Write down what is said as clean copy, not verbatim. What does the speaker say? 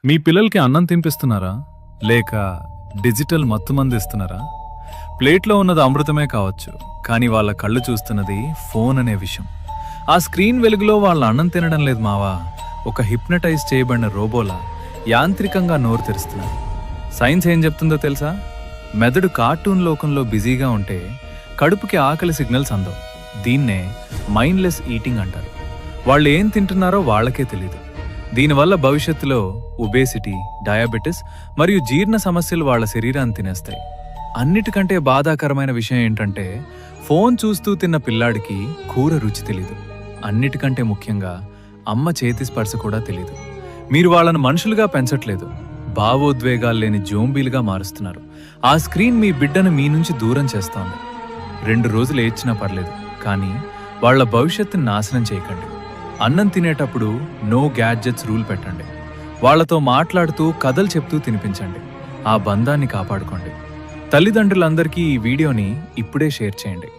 మీ పిల్లలకి అన్నం తినిపిస్తున్నారా లేక డిజిటల్ మత్తుమందు ఇస్తున్నారా? ప్లేట్లో ఉన్నది అమృతమే కావచ్చు, కానీ వాళ్ళ కళ్ళు చూస్తున్నది ఫోన్ అనే విషయం. ఆ స్క్రీన్ వెలుగులో వాళ్ళ అన్నం తినడం లేదు మావా, ఒక హిప్నటైజ్ చేయబడిన రోబోలా యాంత్రికంగా నోరు తెరుస్తున్నారు. సైన్స్ ఏం చెప్తుందో తెలుసా? మెదడు కార్టూన్ లోకంలో బిజీగా ఉంటే కడుపుకి ఆకలి సిగ్నల్స్ అందవు. దీన్నే మైండ్లెస్ ఈటింగ్ అంటారు. వాళ్ళు ఏం తింటున్నారో వాళ్ళకే తెలీదు. దీనివల్ల భవిష్యత్తులో ఒబేసిటీ, డయాబెటిస్ మరియు జీర్ణ సమస్యలు వాళ్ళ శరీరాన్ని తినేస్తాయి. అన్నిటికంటే బాధాకరమైన విషయం ఏంటంటే, ఫోన్ చూస్తూ తిన్న పిల్లాడికి కూర రుచి తెలీదు. అన్నిటికంటే ముఖ్యంగా అమ్మ చేతి స్పర్శ కూడా తెలీదు. మీరు వాళ్ళను మనుషులుగా పెంచట్లేదు, భావోద్వేగాలు లేని జోంబీలుగా మారుస్తున్నారు. ఆ స్క్రీన్ మీ బిడ్డను మీ నుంచి దూరం చేస్తోంది. 2 రోజులు ఏడ్చినా పర్లేదు, కానీ వాళ్ళ భవిష్యత్తుని నాశనం చేయకండి. అన్నం తినేటప్పుడు నో గ్యాడ్జెట్స్ రూల్ పెట్టండి. వాళ్లతో మాట్లాడుతూ కథలు చెప్తూ తినిపించండి. ఆ బంధాన్ని కాపాడుకోండి. తల్లిదండ్రులందరికీ ఈ వీడియోని ఇప్పుడే షేర్ చేయండి.